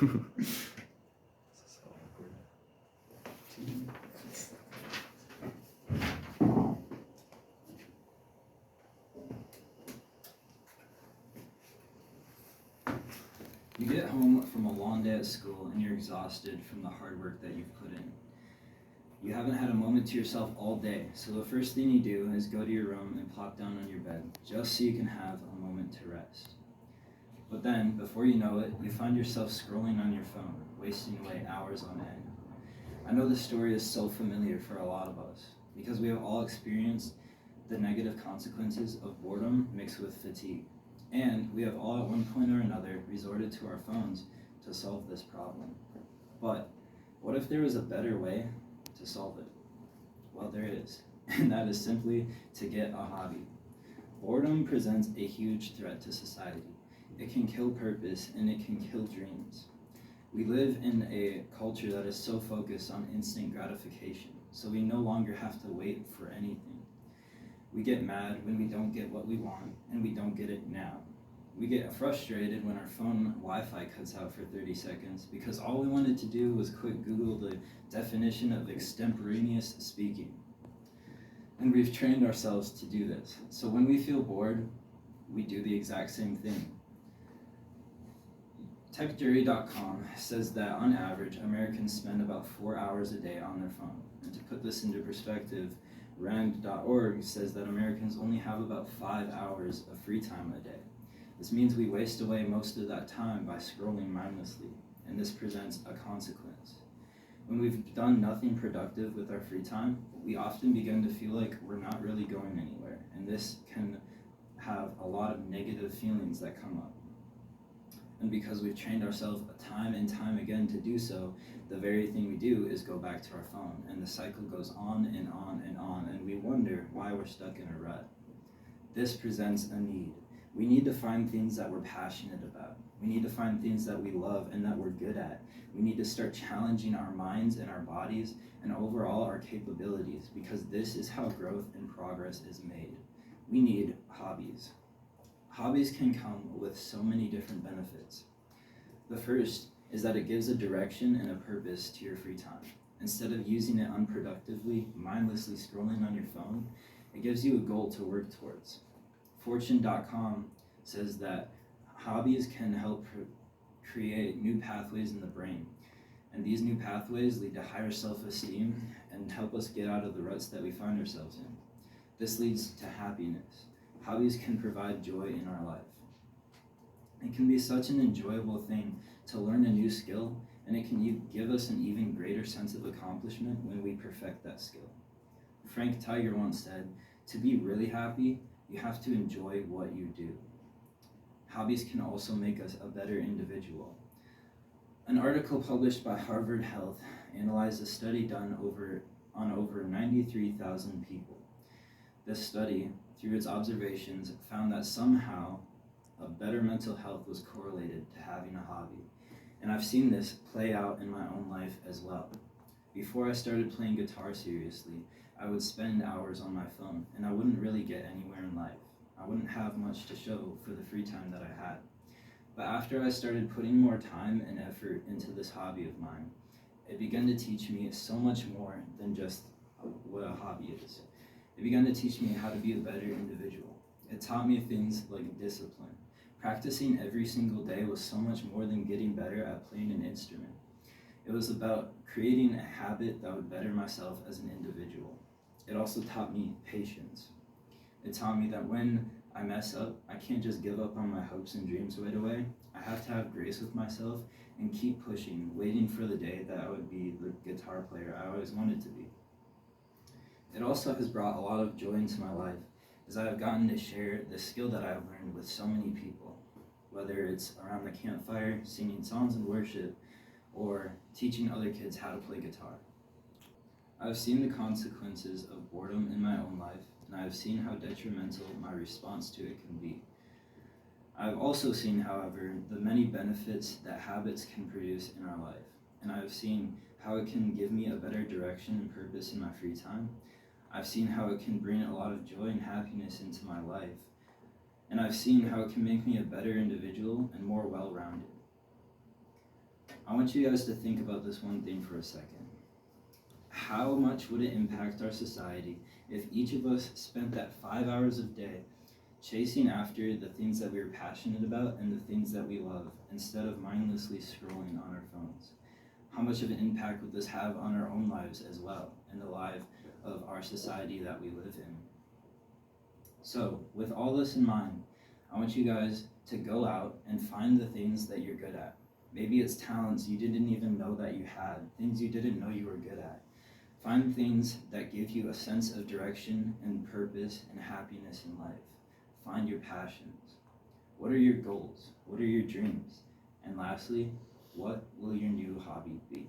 So awkward. You get home from a long day at school and you're exhausted from the hard work that you've put in. You haven't had a moment to yourself all day, so the first thing you do is go to your room and plop down on your bed, just so you can have a moment to rest. But then, before you know it, you find yourself scrolling on your phone, wasting away hours on end. I know this story is so familiar for a lot of us, because we have all experienced the negative consequences of boredom mixed with fatigue. And we have all at one point or another resorted to our phones to solve this problem. But what if there was a better way to solve it? Well, there is, and that is simply to get a hobby. Boredom presents a huge threat to society. It can kill purpose and it can kill dreams. We live in a culture that is so focused on instant gratification, so we no longer have to wait for anything. We get mad when we don't get what we want, and we don't get it now. We get frustrated when our phone Wi-Fi cuts out for 30 seconds because all we wanted to do was quick Google the definition of extemporaneous speaking. And we've trained ourselves to do this. So when we feel bored, we do the exact same thing. TechJury.com says that on average, Americans spend about 4 hours a day on their phone. And to put this into perspective, Rand.org says that Americans only have about 5 hours of free time a day. This means we waste away most of that time by scrolling mindlessly, and this presents a consequence. When we've done nothing productive with our free time, we often begin to feel like we're not really going anywhere, and this can have a lot of negative feelings that come up. And because we've trained ourselves time and time again to do so, the very thing we do is go back to our phone, and the cycle goes on and on and on, and we wonder why we're stuck in a rut. This presents a need. We need to find things that we're passionate about. We need to find things that we love and that we're good at. We need to start challenging our minds and our bodies and overall our capabilities, because this is how growth and progress is made. We need hobbies. Hobbies can come with so many different benefits. The first is that it gives a direction and a purpose to your free time. Instead of using it unproductively, mindlessly scrolling on your phone, it gives you a goal to work towards. Fortune.com says that hobbies can help create new pathways in the brain. And these new pathways lead to higher self-esteem and help us get out of the ruts that we find ourselves in. This leads to happiness. Hobbies can provide joy in our life. It can be such an enjoyable thing to learn a new skill, and it can give us an even greater sense of accomplishment when we perfect that skill. Frank Tiger once said, "To be really happy, you have to enjoy what you do." Hobbies can also make us a better individual. An article published by Harvard Health analyzed a study done on over 93,000 people. This study, through its observations, found that somehow a better mental health was correlated to having a hobby. And I've seen this play out in my own life as well. Before I started playing guitar seriously, I would spend hours on my phone, and I wouldn't really get anywhere in life. I wouldn't have much to show for the free time that I had. But after I started putting more time and effort into this hobby of mine, it began to teach me so much more than just what a hobby is. It began to teach me how to be a better individual. It taught me things like discipline. Practicing every single day was so much more than getting better at playing an instrument. It was about creating a habit that would better myself as an individual. It also taught me patience. It taught me that when I mess up, I can't just give up on my hopes and dreams right away. I have to have grace with myself and keep pushing, waiting for the day that I would be the guitar player I always wanted to be. It also has brought a lot of joy into my life, as I have gotten to share the skill that I have learned with so many people, whether it's around the campfire, singing songs in worship, or teaching other kids how to play guitar. I've seen the consequences of boredom in my own life, and I have seen how detrimental my response to it can be. I've also seen, however, the many benefits that habits can produce in our life, and I've seen how it can give me a better direction and purpose in my free time. I've seen how it can bring a lot of joy and happiness into my life, and I've seen how it can make me a better individual and more well-rounded. I want you guys to think about this one thing for a second. How much would it impact our society if each of us spent that 5 hours a day chasing after the things that we are passionate about and the things that we love instead of mindlessly scrolling on our phones? How much of an impact would this have on our own lives as well and the life of our society that we live in? So, with all this in mind, I want you guys to go out and find the things that you're good at. Maybe it's talents you didn't even know that you had, things you didn't know you were good at. Find things that give you a sense of direction and purpose and happiness in life. Find your passions. What are your goals? What are your dreams? And lastly, what will your new hobby be?